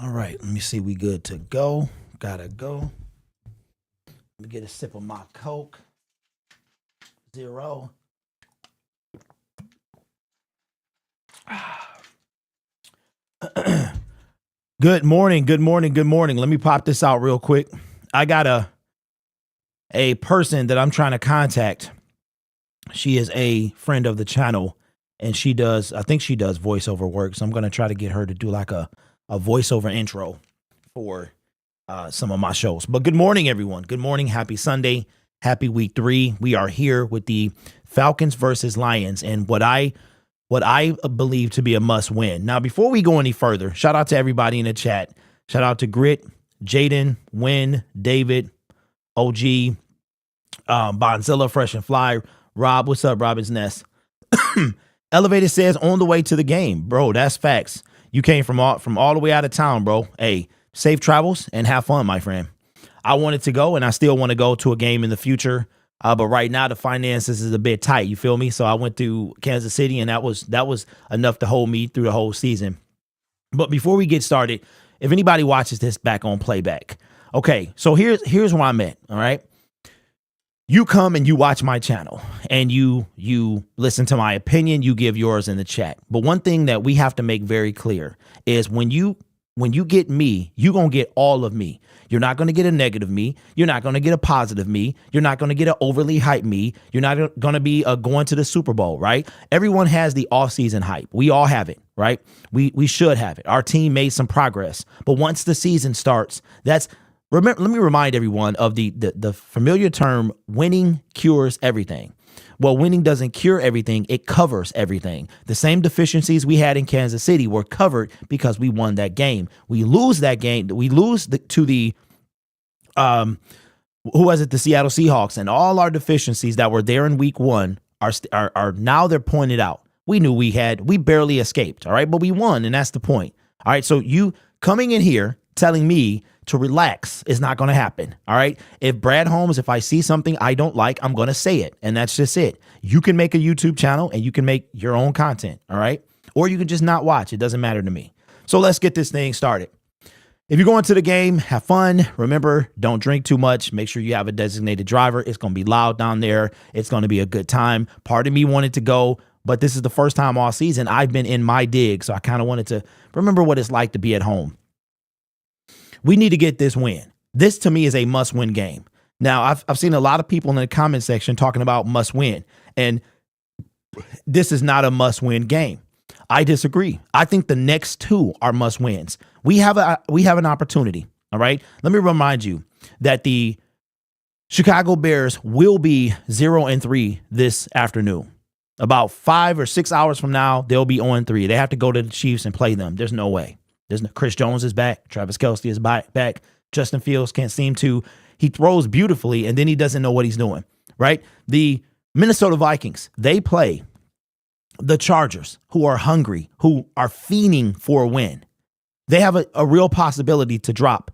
All right, let me see. We good to go. Gotta go. Let me get a sip of my Coke. Zero. Good morning. Good morning. Good morning. Let me pop this out real quick. I got a person that I'm trying to contact. She is a friend of the channel, and I think she does voiceover work. So I'm going to try to get her to do like a voiceover intro for some of my shows. But good morning, everyone. Good morning. Happy Sunday. Happy week 3. We are here with the Falcons versus Lions, and what I believe to be a must win. Now, before we go any further, shout out to everybody in the chat. Shout out to Grit, Jaden, Win, David, OG, Bonzilla, Fresh and Fly, Rob. What's up, Robin's Nest? Elevated says on the way to the game, bro. That's facts. You came from all the way out of town, bro. Hey, safe travels and have fun, my friend. I wanted to go, and I still want to go to a game in the future. But right now, the finances is a bit tight. You feel me? So I went to Kansas City, and that was enough to hold me through the whole season. But before we get started, if anybody watches this back on playback, okay. So here's where I'm at. All right. You come and you watch my channel, and you listen to my opinion. You give yours in the chat. But one thing that we have to make very clear is when you get me, you're going to get all of me. You're not going to get a negative me. You're not going to get a positive me. You're not going to get an overly hype me. You're not going to be going to the Super Bowl, right? Everyone has the off-season hype. We all have it, right? We should have it. Our team made some progress. But once the season starts, let me remind everyone of the familiar term, winning cures everything. Well, winning doesn't cure everything. It covers everything. The same deficiencies we had in Kansas City were covered because we won that game. We lose that game. We lose to the, the Seattle Seahawks, and all our deficiencies that were there in week 1 are now they're pointed out. We knew we barely escaped. All right. But we won. And that's the point. All right. So you coming in here telling me to relax is not going to happen. All right. If I see something I don't like, I'm going to say it. And that's just it. You can make a YouTube channel and you can make your own content. All right. Or you can just not watch. It doesn't matter to me. So let's get this thing started. If you're going to the game, have fun. Remember, don't drink too much. Make sure you have a designated driver. It's going to be loud down there. It's going to be a good time. Part of me wanted to go, but this is the first time all season I've been in my dig. So I kind of wanted to remember what it's like to be at home. We need to get this win. This to me is a must-win game. Now, I've seen a lot of people in the comment section talking about must-win, and this is not a must-win game. I disagree. I think the next 2 are must-wins. We have an opportunity. All right. Let me remind you that the Chicago Bears will be 0-3 this afternoon. About 5 or 6 hours from now, they'll be 0-3. They have to go to the Chiefs and play them. There's no way. Chris Jones is back. Travis Kelce is back. Justin Fields can't seem to. He throws beautifully, and then he doesn't know what he's doing, right? The Minnesota Vikings, they play the Chargers, who are hungry, who are fiending for a win. They have a real possibility to drop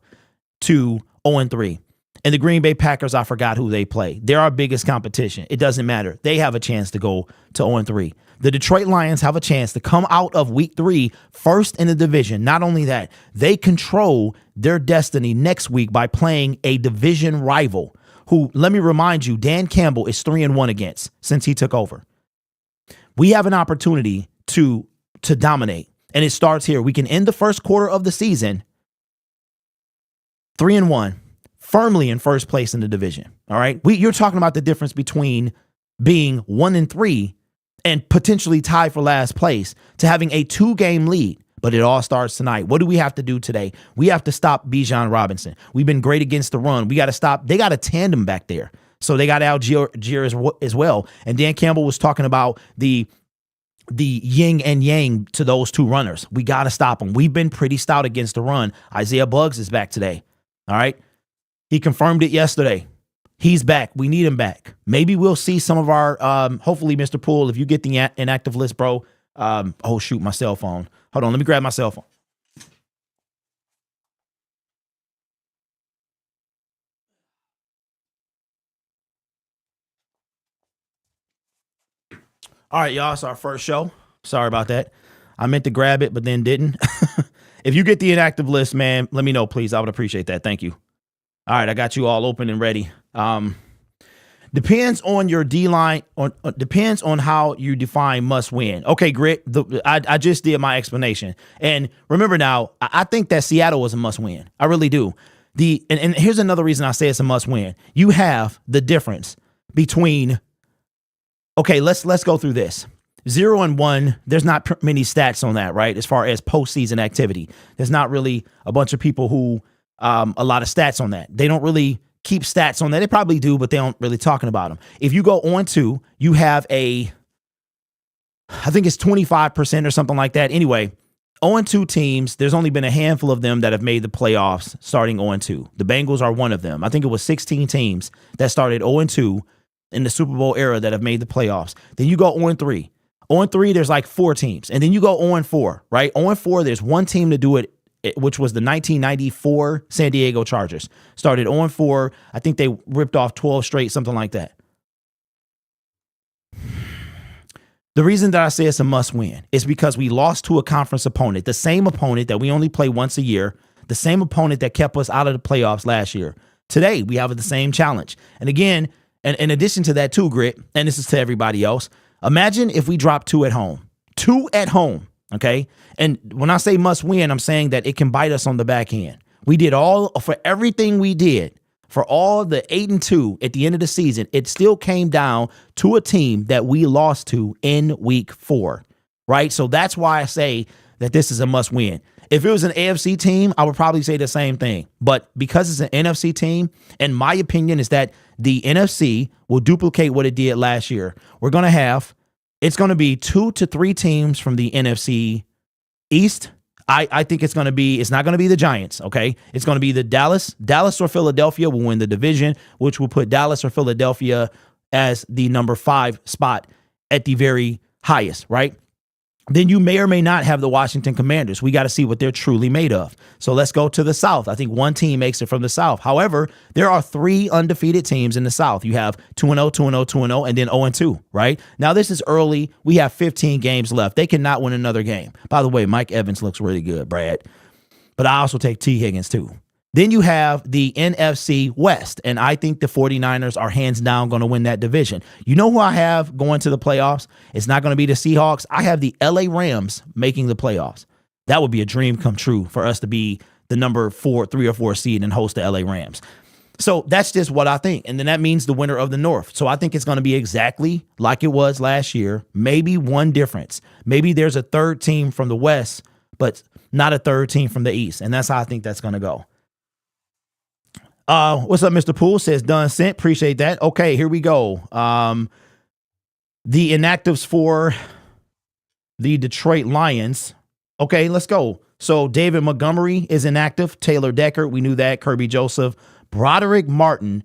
to 0-3. And the Green Bay Packers, I forgot who they play. They're our biggest competition. It doesn't matter. They have a chance to go to 0-3. The Detroit Lions have a chance to come out of week 3 first in the division. Not only that, they control their destiny next week by playing a division rival who, let me remind you, Dan Campbell is 3-1 against since he took over. We have an opportunity to dominate, and it starts here. We can end the first quarter of the season 3-1. Firmly in first place in the division. All right. You're talking about the difference between being 1-3 and potentially tied for last place to having a 2-game lead. But it all starts tonight. What do we have to do today? We have to stop Bijan Robinson. We've been great against the run. We got to stop. They got a tandem back there. So they got Algier as well. And Dan Campbell was talking about the yin and yang to those 2 runners. We got to stop them. We've been pretty stout against the run. Isaiah Buggs is back today. All right. He confirmed it yesterday. He's back. We need him back. Maybe we'll see some of our, hopefully, Mr. Poole, if you get the inactive list, bro. Oh, shoot, my cell phone. Hold on. Let me grab my cell phone. All right, y'all. It's our first show. Sorry about that. I meant to grab it, but then didn't. If you get the inactive list, man, let me know, please. I would appreciate that. Thank you. All right, I got you all open and ready. Depends on your D-line, depends on how you define must win. Okay, Grit, I just did my explanation. And remember now, I think that Seattle was a must win. I really do. And here's another reason I say it's a must win. You have the difference between, okay, let's go through this. 0-1, there's not many stats on that, right? As far as postseason activity, there's not really a bunch of people who, a lot of stats on that. They don't really keep stats on that. They probably do, but they don't really talking about them. If you go on to, you have I think it's 25% or something like that. Anyway, 0-2 teams, there's only been a handful of them that have made the playoffs starting 0-2. The Bengals are one of them. I think it was 16 teams that started 0-2 in the Super Bowl era that have made the playoffs. Then you go 0-3. 0-3, there's like 4 teams. And then you go 0-4, right? 0-4, there's one team to do it, which was the 1994 San Diego Chargers. Started 0-4. I think they ripped off 12 straight, something like that. The reason that I say it's a must win is because we lost to a conference opponent, the same opponent that we only play once a year, the same opponent that kept us out of the playoffs last year. Today, we have the same challenge. And again, and in addition to that too, Grit, and this is to everybody else, imagine if we drop 2 at home. 2 at home. Okay. And when I say must win, I'm saying that it can bite us on the back end. We did for everything we did, for all the 8-2 at the end of the season, it still came down to a team that we lost to in week 4. Right. So that's why I say that this is a must win. If it was an AFC team, I would probably say the same thing. But because it's an NFC team, and my opinion is that the NFC will duplicate what it did last year. It's going to be 2 to 3 teams from the NFC East. I think it's not going to be the Giants, okay? It's going to be the Dallas or Philadelphia will win the division, which will put Dallas or Philadelphia as the number 5 spot at the very highest, right? Then you may or may not have the Washington Commanders. We got to see what they're truly made of. So let's go to the South. I think one team makes it from the South. However, there are 3 undefeated teams in the South. You have 2-0, 2-0, 2-0, and then 0-2, right? Now, this is early. We have 15 games left. They cannot win another game. By the way, Mike Evans looks really good, Brad. But I also take T. Higgins, too. Then you have the NFC West, and I think the 49ers are hands down going to win that division. You know who I have going to the playoffs? It's not going to be the Seahawks. I have the LA Rams making the playoffs. That would be a dream come true for us to be the number 3 or 4 seed and host the LA Rams. So that's just what I think. And then that means the winner of the North. So I think it's going to be exactly like it was last year. Maybe one difference. Maybe there's a third team from the West, but not a third team from the East. And that's how I think that's going to go. What's up, Mr. Poole? Says done sent. Appreciate that. Okay, here we go. The inactives for the Detroit Lions. Okay, let's go. So David Montgomery is inactive. Taylor Decker, we knew that. Kirby Joseph, Broderick Martin,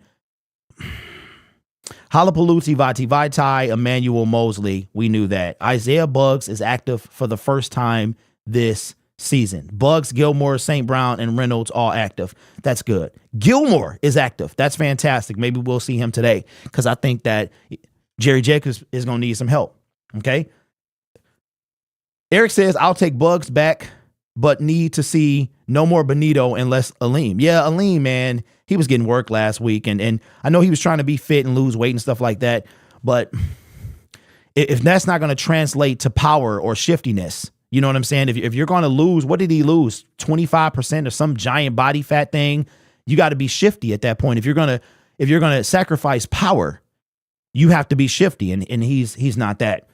Halapalooza Vaitai, Emmanuel Mosley, we knew that. Isaiah Buggs is active for the first time this season. Buggs, Gilmore, St. Brown, and Reynolds all active. That's good. Gilmore is active. That's fantastic. Maybe we'll see him today because I think that Jerry Jacobs is going to need some help. Okay. Eric says, I'll take Buggs back, but need to see no more Benito and less Aleem. Yeah, Aleem, man, he was getting work last week, and I know he was trying to be fit and lose weight and stuff like that, but if that's not going to translate to power or shiftiness, you know what I'm saying? If you're going to lose, what did he lose? 25% or some giant body fat thing? You got to be shifty at that point. If you're going to sacrifice power, you have to be shifty, and he's not that.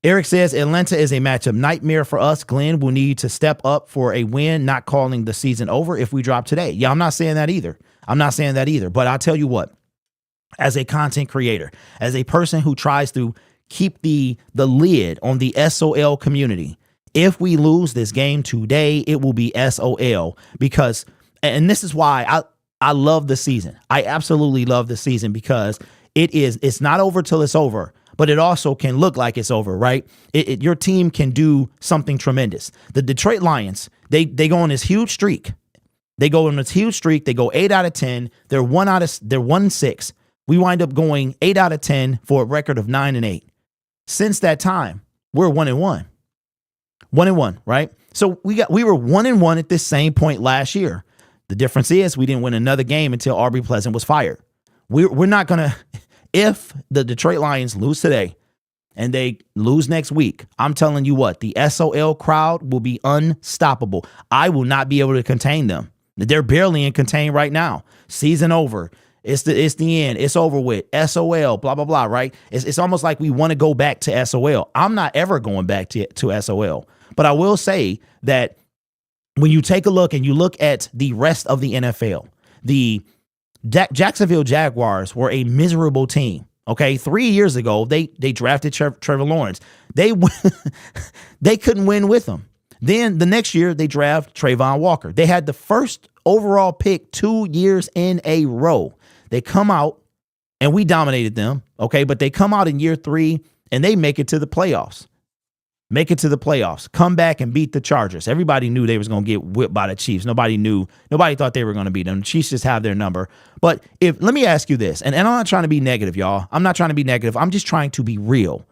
Eric says Atlanta is a matchup nightmare for us. Glenn will need to step up for a win, not calling the season over if we drop today. Yeah, I'm not saying that either. But I'll tell you what, as a content creator, as a person who tries to keep the lid on the SOL community, if we lose this game today, it will be SOL because, and this is why I love the season. I absolutely love the season because it's not over till it's over, but it also can look like it's over, right? Your team can do something tremendous. The Detroit Lions, they go on this huge streak. They go 8 out of 10. They're 1-6. We wind up going 8 out of 10 for a record of 9-8. Since that time, we're 1-1. 1-1, right? So we were 1-1 at this same point last year. The difference is we didn't win another game until Aubrey Pleasant was fired. We're not going to, if the Detroit Lions lose today and they lose next week, I'm telling you what, the SOL crowd will be unstoppable. I will not be able to contain them. They're barely in contain right now. Season over. It's the end. It's over with. SOL, blah, blah, blah, right? It's almost like we want to go back to SOL. I'm not ever going back to SOL. But I will say that when you take a look and you look at the rest of the NFL, the Jacksonville Jaguars were a miserable team. Okay, 3 years ago, they drafted Trevor Lawrence. They couldn't win with him. Then the next year, they draft Trayvon Walker. They had the first overall pick 2 years in a row. They come out and we dominated them. Okay, but they come out in year 3 and they make it to the playoffs. Come back and beat the Chargers. Everybody knew they was going to get whipped by the Chiefs. Nobody thought they were going to beat them. The Chiefs just have their number. But let me ask you this, and I'm not trying to be negative, y'all. I'm not trying to be negative. I'm just trying to be real.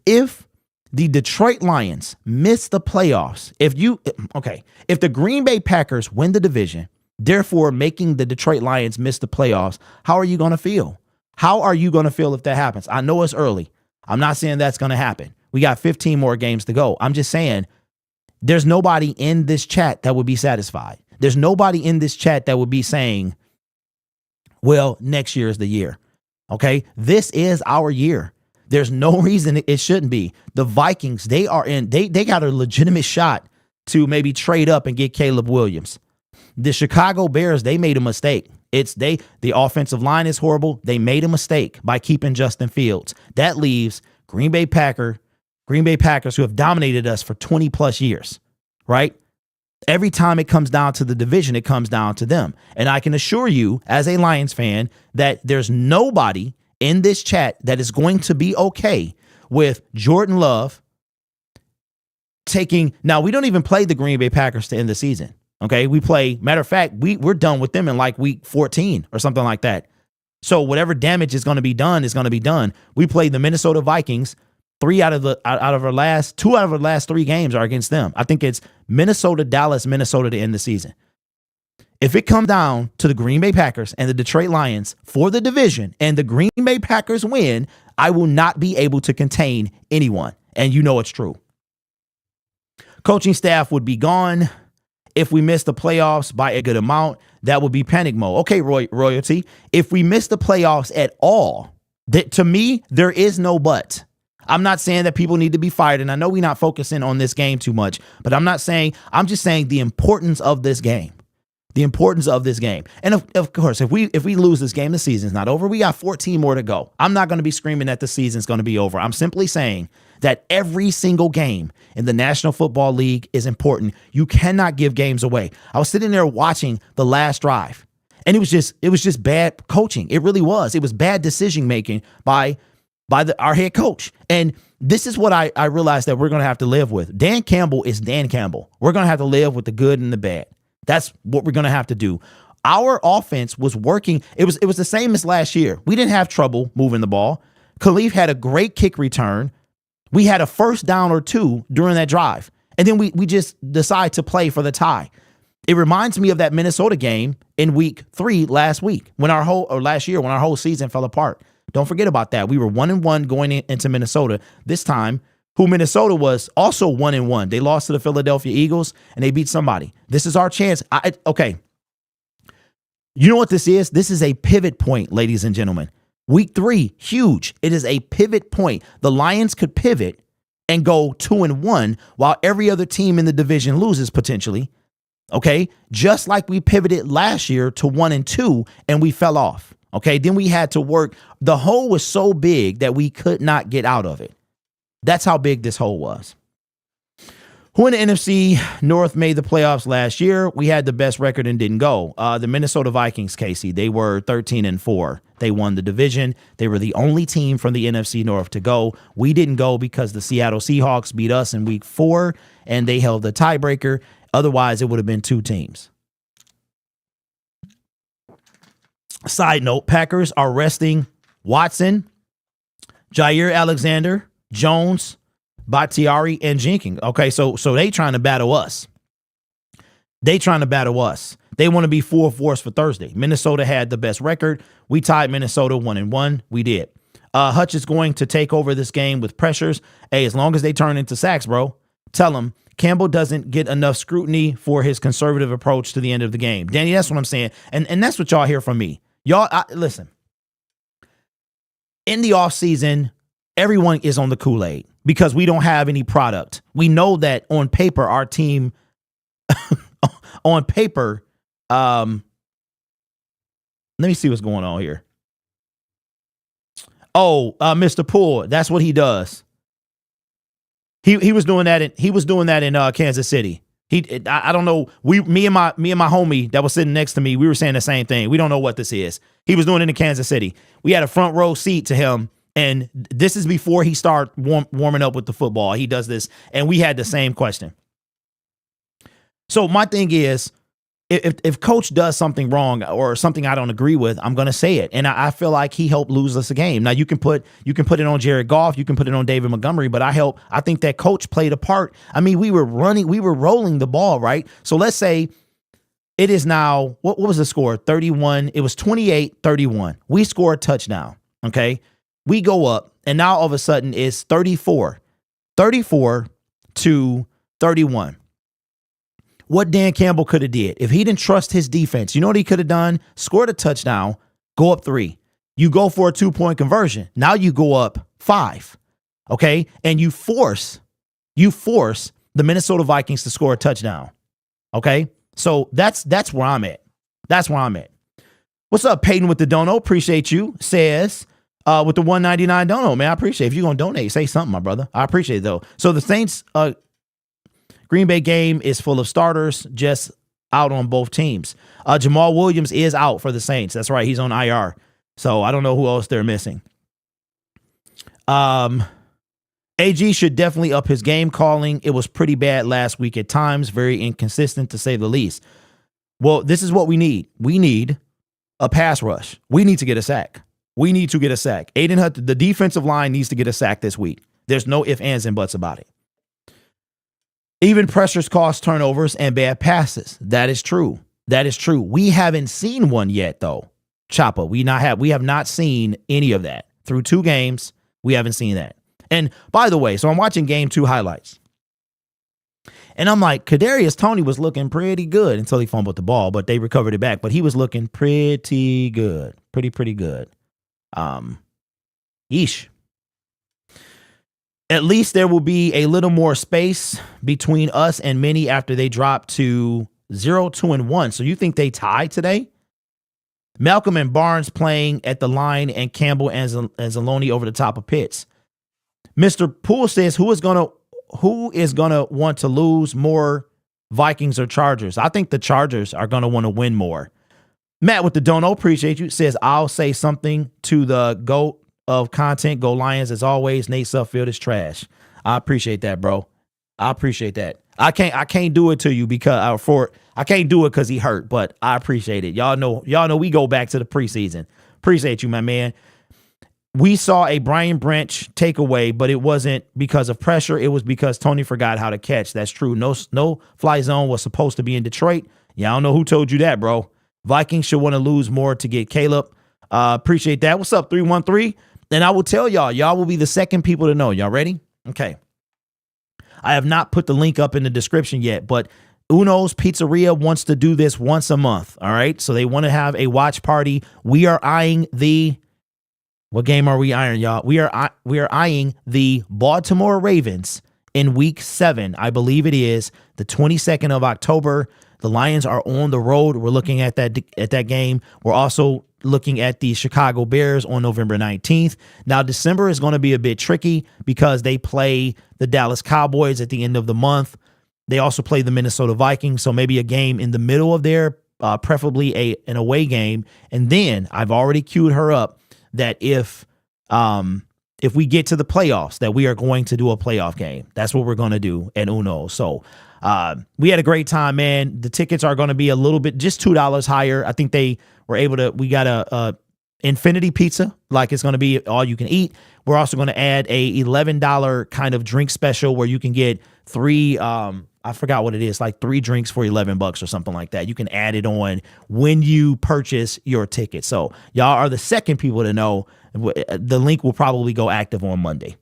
If the Detroit Lions miss the playoffs, if the Green Bay Packers win the division, therefore making the Detroit Lions miss the playoffs, how are you going to feel? How are you going to feel if that happens? I know it's early. I'm not saying that's going to happen. We got 15 more games to go. I'm just saying there's nobody in this chat that would be satisfied. There's nobody in this chat that would be saying, well, next year is the year. Okay, this is our year. There's no reason it shouldn't be. The Vikings, they got a legitimate shot to maybe trade up and get Caleb Williams. The Chicago Bears, they made a mistake. The offensive line is horrible. They made a mistake by keeping Justin Fields. That leaves Green Bay Packers who have dominated us for 20 plus years, right? Every time it comes down to the division, it comes down to them. And I can assure you as a Lions fan that there's nobody in this chat that is going to be okay with Jordan Love now we don't even play the Green Bay Packers to end the season. Okay. Matter of fact, we're done with them in like week 14 or something like that. So whatever damage is going to be done is going to be done. We played the Minnesota Vikings. 2 out of our last 3 games are against them. I think it's Minnesota, Dallas, Minnesota to end the season. If it comes down to the Green Bay Packers and the Detroit Lions for the division and the Green Bay Packers win, I will not be able to contain anyone. And you know it's true. Coaching staff would be gone. If we miss the playoffs by a good amount, that would be panic mode. Okay, Royalty. If we miss the playoffs at all, to me, there is no but. I'm not saying that people need to be fired, and I know we're not focusing on this game too much, but I'm just saying the importance of this game. The importance of this game. And of course, if we lose this game, the season's not over. We got 14 more to go. I'm not going to be screaming that the season's going to be over. I'm simply saying that every single game in the National Football League is important. You cannot give games away. I was sitting there watching the last drive, and it was just bad coaching. It really was. It was bad decision making by our head coach. And this is what I realized that we're going to have to live with. Dan Campbell is Dan Campbell. We're going to have to live with the good and the bad. That's what we're going to have to do. Our offense was working. It was the same as last year. We didn't have trouble moving the ball. Khalif had a great kick return. We had a first down or two during that drive. And then we just decide to play for the tie. It reminds me of that Minnesota game in week 3 last year when our whole season fell apart. Don't forget about that. We were 1-1 going into Minnesota. This time, who Minnesota was also 1-1. They lost to the Philadelphia Eagles and they beat somebody. This is our chance. Okay. You know what this is? This is a pivot point, ladies and gentlemen. Week 3, huge. It is a pivot point. The Lions could pivot and go 2-1 while every other team in the division loses potentially. Okay. Just like we pivoted last year to 1-2 and we fell off. Okay. Then we had to work. The hole was so big that we could not get out of it. That's how big this hole was. Who in the NFC North made the playoffs last year? We had the best record and didn't go. The Minnesota Vikings, Casey, they were 13-4. They won the division. They were the only team from the NFC North to go. We didn't go because the Seattle Seahawks beat us in week 4 and they held the tiebreaker. Otherwise, it would have been 2 teams. Side note, Packers are resting Watson, Jair Alexander, Jones, Bakhtiari, and Jenkins. Okay, so they trying to battle us. They trying to battle us. They want to be full force for Thursday. Minnesota had the best record. We tied Minnesota 1-1. We did. Hutch is going to take over this game with pressures. Hey, as long as they turn into sacks, bro, tell him Campbell doesn't get enough scrutiny for his conservative approach to the end of the game. Danny, that's what I'm saying. And that's what y'all hear from me. Y'all, listen. In the offseason, everyone is on the Kool-Aid because we don't have any product. We know that on paper, our team, on paper, let me see what's going on here. Oh, Mr. Poole, that's what he does. He was doing that in Kansas City. I don't know. Me and my homie that was sitting next to me, we were saying the same thing. We don't know what this is. He was doing it in Kansas City. We had a front row seat to him, and this is before he started warming up with the football. He does this, and we had the same question. So my thing is, if coach does something wrong or something I don't agree with, I'm going to say it. And I feel like he helped lose us a game. Now you can put it on Jared Goff, you can put it on David Montgomery, but I think that coach played a part. I mean, we were rolling the ball, right? So let's say it is now, what was the score? 31. It was 28-31. We score a touchdown. Okay. We go up, and now all of a sudden it's 34-31. What Dan Campbell could have did, if he didn't trust his defense, you know what he could have done? Scored a touchdown, go up 3. You go for a 2-point conversion. Now you go up 5, okay? And you force the Minnesota Vikings to score a touchdown, okay? So that's where I'm at. That's where I'm at. What's up, Peyton with the dono? Appreciate you. Says with the $1.99 dono, man. I appreciate it. If you're gonna donate, say something, my brother. I appreciate it though. So the Saints Green Bay game is full of starters, just out on both teams. Jamal Williams is out for the Saints. That's right. He's on IR. So I don't know who else they're missing. AG should definitely up his game calling. It was pretty bad last week at times. Very inconsistent, to say the least. Well, this is what we need. We need a pass rush. We need to get a sack. Aiden Hutt, the defensive line needs to get a sack this week. There's no ifs, ands, and buts about it. Even pressures cost turnovers and bad passes. That is true. We haven't seen one yet, though. Choppa, we have not seen any of that. Through 2 games, we haven't seen that. And by the way, so I'm watching game 2 highlights. And I'm like, Kadarius Toney was looking pretty good until he fumbled the ball, but they recovered it back. But he was looking pretty good. Pretty good. Yeesh. At least there will be a little more space between us and many after they drop to 0-2-1. So you think they tie today? Malcolm and Barnes playing at the line, and Campbell and Zaloni over the top of Pitts. Mr. Poole says, who is gonna want to lose more, Vikings or Chargers? I think the Chargers are gonna want to win more. Matt with the dono, appreciate you, says, I'll say something to the GOAT of content. Go Lions as always. Nate Suffield is trash. I appreciate that, bro. I appreciate that. I can't do it to you because I can't do it because he hurt, but I appreciate it. Y'all know we go back to the preseason. Appreciate you, my man. We saw a Brian Branch takeaway, but it wasn't because of pressure. It was because Tony forgot how to catch. That's true. No fly zone was supposed to be in Detroit. Yeah, I don't know who told you that, bro. Vikings should want to lose more to get Caleb. Appreciate that. What's up, 313? And I will tell y'all will be the second people to know. Y'all ready? Okay. I have not put the link up in the description yet, but Uno's Pizzeria wants to do this once a month. All right. So they want to have a watch party. We are eyeing what game are we eyeing, y'all? We are eyeing the Baltimore Ravens in week 7. I believe it is the 22nd of October. The Lions are on the road. We're looking at that game. We're also looking at the Chicago Bears on November 19th. Now, December is going to be a bit tricky because they play the Dallas Cowboys at the end of the month. They also play the Minnesota Vikings, so maybe a game in the middle of there, preferably an away game. And then I've already queued her up that if we get to the playoffs, that we are going to do a playoff game. That's what we're going to do at Uno. So we had a great time, man. The tickets are going to be a little bit, just $2 higher. I think we got a infinity pizza, like it's going to be all you can eat. We're also going to add a $11 kind of drink special where you can get 3 I forgot what it is, like 3 drinks for $11 or something like that. You can add it on when you purchase your ticket. So y'all are the second people to know. The link will probably go active on Monday.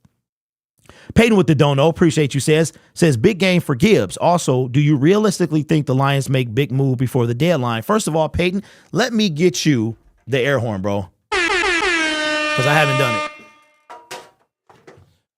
Peyton with the don't know, appreciate you, says big game for Gibbs. Also, do you realistically think the Lions make big move before the deadline? First of all, Peyton, let me get you the air horn, bro, because I haven't done it.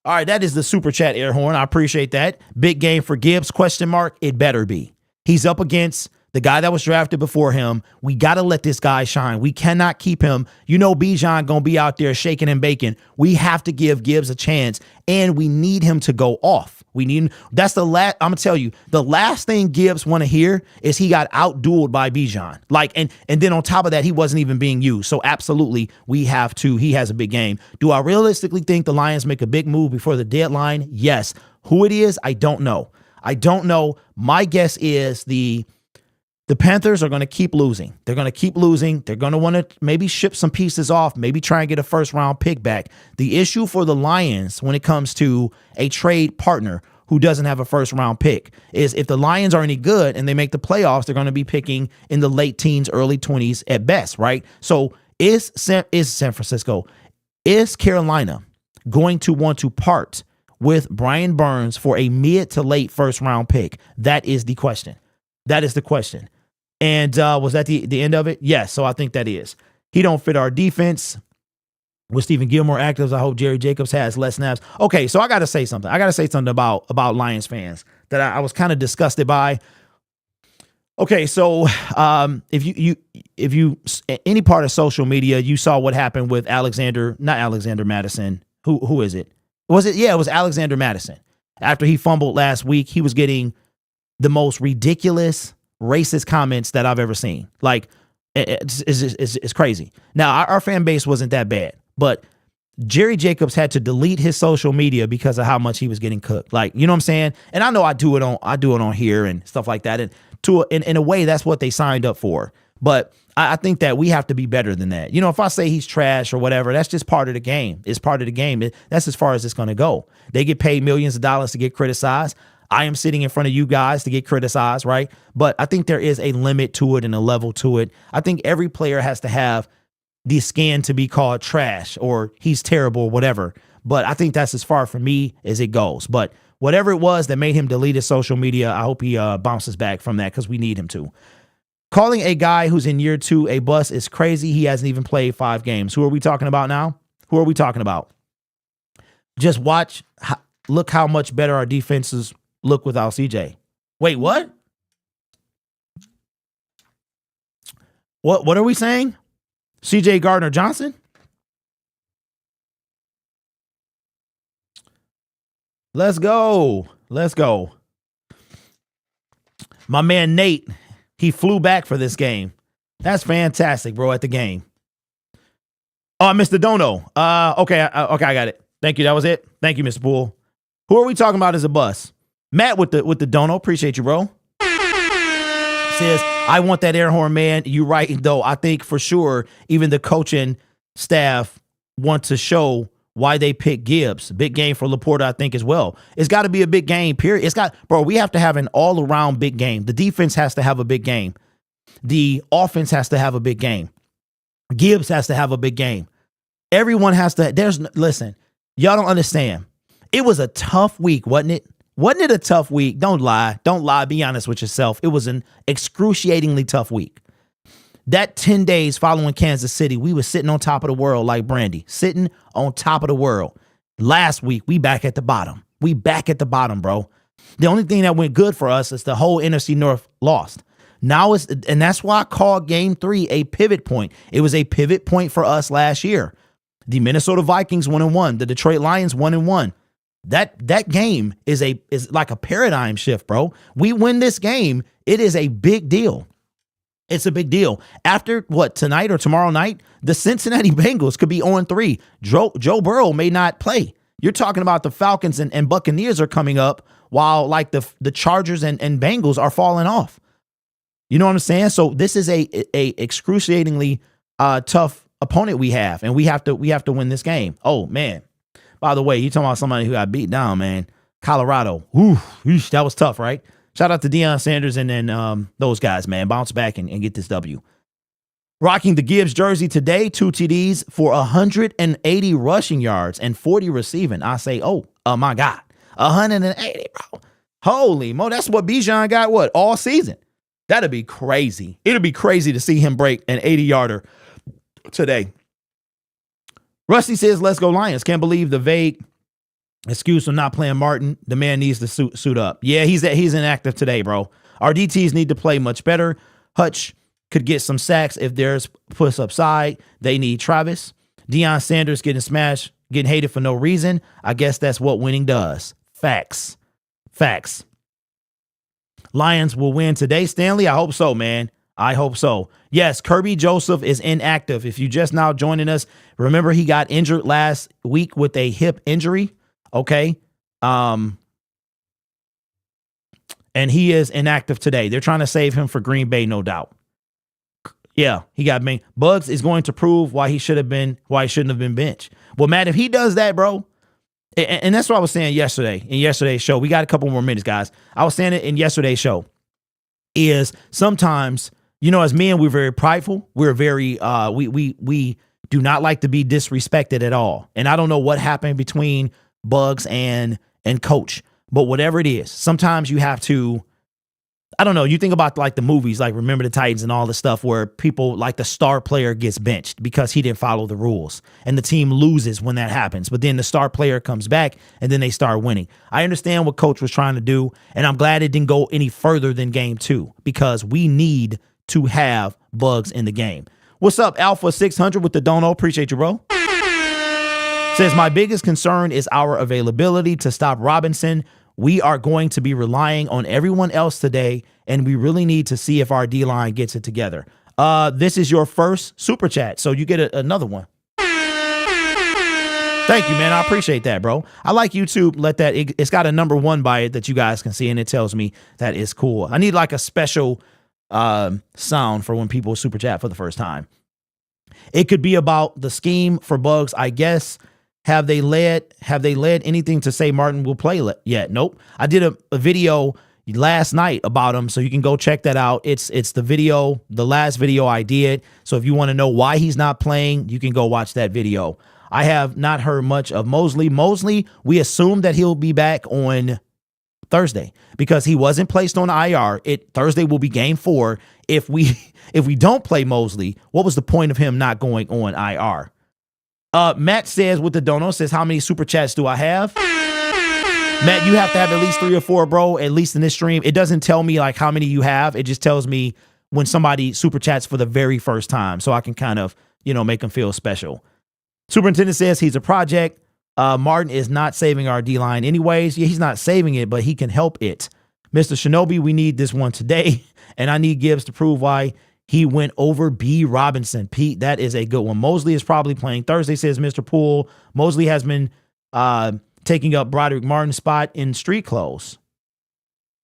All right, that is the super chat air horn. I appreciate that. Big game for Gibbs, question mark. It better be. He's up against the guy that was drafted before him. We got to let this guy shine. We cannot keep him. You know, Bijan going to be out there shaking and baking. We have to give Gibbs a chance, and we need him to go off. We need him. That's the last. I'm going to tell you, the last thing Gibbs want to hear is he got out-dueled by Bijan. Like, and then on top of that, he wasn't even being used. So absolutely, we have to. He has a big game. Do I realistically think the Lions make a big move before the deadline? Yes. Who it is, I don't know. I don't know. My guess is the Panthers are going to keep losing. They're going to keep losing. They're going to want to maybe ship some pieces off, maybe try and get a first-round pick back. The issue for the Lions when it comes to a trade partner who doesn't have a first-round pick is if the Lions are any good and they make the playoffs, they're going to be picking in the late teens, early 20s at best, right? So is San Francisco, is Carolina going to want to part with Brian Burns for a mid to late first-round pick? That is the question. That is the question. And was that the end of it? Yes. So I think that is. He don't fit our defense. With Stephen Gilmore actives, I hope Jerry Jacobs has less snaps. Okay, so I got to say something. I got to say something about Lions fans that I was kind of disgusted by. Okay, so if you any part of social media, you saw what happened with not Alexander Madison. Who is it? Was it? Yeah, it was Alexander Madison. After he fumbled last week, he was getting the most ridiculous racist comments that I've ever seen. Like, it's crazy. Now, our fan base wasn't that bad, but Jerry Jacobs had to delete his social media because of how much he was getting cooked. Like, you know what I'm saying? And I know I do it on here and stuff like that. And in a way, that's what they signed up for. But I think that we have to be better than that. You know, if I say he's trash or whatever, that's just part of the game. It's part of the game. That's as far as it's going to go. They get paid millions of dollars to get criticized. I am sitting in front of you guys to get criticized, right? But I think there is a limit to it and a level to it. I think every player has to have the skin to be called trash or he's terrible or whatever. But I think that's as far from me as it goes. But whatever it was that made him delete his social media, I hope he bounces back from that because we need him to. Calling a guy who's in year 2 a bust is crazy. He hasn't even played 5 games. Who are we talking about now? Who are we talking about? Just look how much better our defenses look without CJ. Wait, what? What are we saying? CJ Gardner-Johnson? Let's go. Let's go. My man Nate, he flew back for this game. That's fantastic, bro, at the game. Oh, Mr. Dono. Okay, I got it. Thank you. That was it. Thank you, Mr. Poole. Who are we talking about as a bus? Matt with the dono. Appreciate you, bro. Says, I want that air horn, man. You're right, though. I think for sure, even the coaching staff want to show why they pick Gibbs. Big game for Laporta, I think, as well. It's got to be a big game, period. We have to have an all-around big game. The defense has to have a big game. The offense has to have a big game. Gibbs has to have a big game. Everyone has to. Listen, y'all don't understand. It was a tough week, wasn't it? Wasn't it a tough week? Don't lie. Don't lie. Be honest with yourself. It was an excruciatingly tough week. That 10 days following Kansas City, we were sitting on top of the world like Brandy. Sitting on top of the world. Last week, we back at the bottom. We back at the bottom, bro. The only thing that went good for us is the whole NFC North lost. Now and that's why I called Game 3 a pivot point. It was a pivot point for us last year. The Minnesota Vikings 1-1. The Detroit Lions 1-1. That game is like a paradigm shift, bro. We win this game, it is a big deal. It's a big deal. After tonight or tomorrow night, the Cincinnati Bengals could be 0-3. Joe Burrow may not play. You're talking about the Falcons and Buccaneers are coming up while like the Chargers and Bengals are falling off. You know what I'm saying? So this is a excruciatingly tough opponent we have, and we have to win this game. Oh man. By the way, you talking about somebody who got beat down, man. Colorado. Ooh, that was tough, right? Shout out to Deion Sanders and then those guys, man. Bounce back and get this W. Rocking the Gibbs jersey today, 2 TDs for 180 rushing yards and 40 receiving. I say, oh my God, 180, bro. Holy mo, that's what Bijan got, what, all season? That'd be crazy. It'll be crazy to see him break an 80-yarder today. Rusty says, let's go Lions. Can't believe the vague excuse for not playing Martin. The man needs to suit up. Yeah, he's inactive today, bro. Our DTs need to play much better. Hutch could get some sacks if there's push upside. They need Travis. Deion Sanders getting smashed, getting hated for no reason. I guess that's what winning does. Facts. Lions will win today, Stanley. I hope so, man. I hope so. Yes, Kirby Joseph is inactive. If you just now joining us, remember he got injured last week with a hip injury. Okay. And he is inactive today. They're trying to save him for Green Bay, no doubt. Yeah, he got me. Bugs is going to prove why he shouldn't have been benched. Well, Matt, if he does that, bro, and that's what I was saying yesterday in yesterday's show. We got a couple more minutes, guys. I was saying it in yesterday's show. Is sometimes, as men, we're very prideful. We're very we do not like to be disrespected at all. And I don't know what happened between Bugs and Coach, but whatever it is, sometimes you have to. I don't know. You think about like the movies, like Remember the Titans and all the stuff where people like the star player gets benched because he didn't follow the rules and the team loses when that happens. But then the star player comes back and then they start winning. I understand what Coach was trying to do, and I'm glad it didn't go any further than game 2 because we need to have Bugs in the game. What's up, Alpha 600 with the dono? Appreciate you, bro. Says, my biggest concern is our availability to stop Robinson. We are going to be relying on everyone else today, and we really need to see if our D-line gets it together. This is your first super chat, so you get another one. Thank you, man. I appreciate that, bro. I like YouTube. It's got a number 1 by it that you guys can see, and it tells me that is cool. I need like a special sound for when people super chat for the first time. It could be about the scheme for Bugs, I guess. Have they led anything to say Martin will play yet? Nope. I did a video last night about him, so you can go check that out. It's the last video I did. So if you want to know why he's not playing, you can go watch that video. I have not heard much of Mosley. Mosley, we assume that he'll be back on Thursday because he wasn't placed on IR. Thursday will be game 4. If we don't play Mosley, what was the point of him not going on IR? Matt says with the dono, says, how many super chats do I have? Matt, you have to have at least 3 or 4, bro, at least in this stream. It doesn't tell me like how many you have. It just tells me when somebody super chats for the very first time. So I can kind of, make them feel special. Superintendent says he's a project. Martin is not saving our D-line anyways. Yeah, he's not saving it, but he can help it. Mr. Shinobi, we need this one today. And I need Gibbs to prove why he went over B. Robinson. Pete, that is a good one. Mosley is probably playing Thursday, says Mr. Poole. Mosley has been taking up Broderick Martin's spot in street clothes.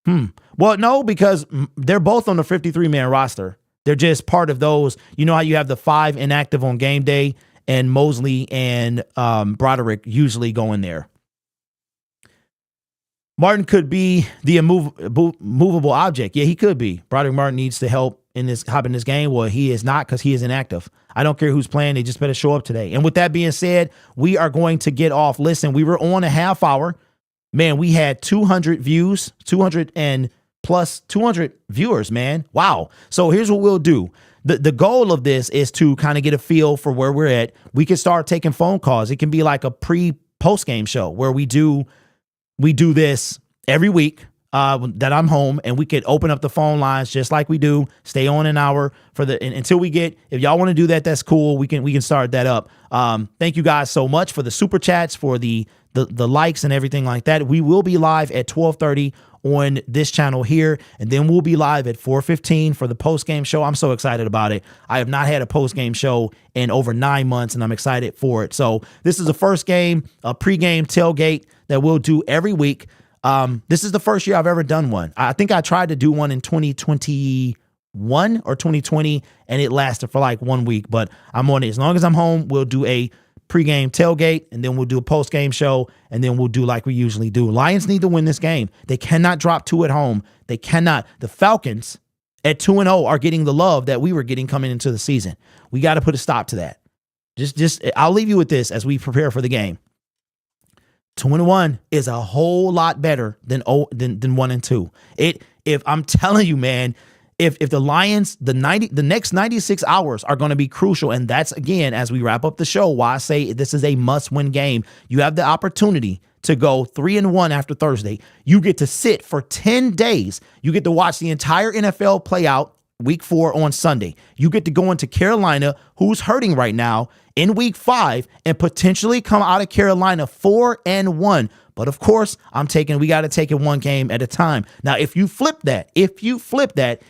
Well, no, because they're both on the 53-man roster. They're just part of those. You know how you have the 5 inactive on game day, and Mosley and Broderick usually go in there. Martin could be the immovable object. Yeah, he could be. Broderick Martin needs to hop in this game. Well, he is not because he is inactive. I don't care who's playing. They just better show up today. And with that being said, we are going to get off. Listen, we were on a half hour. Man, we had 200 views, 200 viewers, man. Wow. So here's what we'll do. The goal of this is to kind of get a feel for where we're at. We can start taking phone calls. It can be like a post game show where we do this every week that I'm home, and we could open up the phone lines just like we do. Stay on an hour until we get. If y'all want to do that, that's cool. We can start that up. Thank you guys so much for the super chats, for the likes and everything like that. We will be live at 12:30 on this channel here, and then we'll be live at 4:15 for the post game show. I'm so excited about it. I have not had a post game show in over 9 months, and I'm excited for it. So this is the first game, a pregame tailgate that we'll do every week. This is the first year I've ever done one. I think I tried to do one in 2021 or 2020, and it lasted for like 1 week, but I'm on it. As long as I'm home, we'll do a pregame tailgate, and then we'll do a post-game show, and then we'll do like we usually do. Lions need to win this game. They cannot drop 2 at home. They cannot. The Falcons at 2-0 are getting the love that we were getting coming into the season. We got to put a stop to that. I'll leave you with this as we prepare for the game. 2-1 is a whole lot better than 1-2. If I'm telling you, man, if the Lions, the next 96 hours are going to be crucial. And that's, again, as we wrap up the show, why I say this is a must-win game. You have the opportunity to go 3-1 after Thursday. You get to sit for 10 days. You get to watch the entire NFL play out week 4 on Sunday. You get to go into Carolina, who's hurting right now, in week 5 and potentially come out of Carolina 4-1. But of course, we got to take it one game at a time. Now, if you flip that,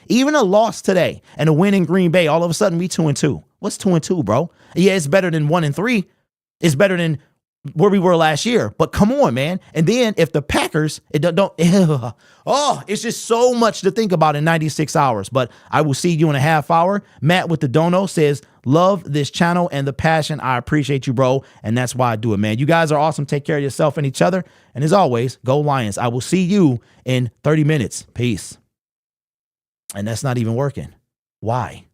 even a loss today and a win in Green Bay, all of a sudden we 2-2. What's 2-2, bro? Yeah, it's better than 1-3. It's better than where we were last year. But come on, man. And then if the Packers, it's just so much to think about in 96 hours. But I will see you in a half hour. Matt with the dono says, love this channel and the passion. I appreciate you, bro. And that's why I do it, man. You guys are awesome. Take care of yourself and each other. And as always, go Lions. I will see you in 30 minutes. Peace. And that's not even working. Why?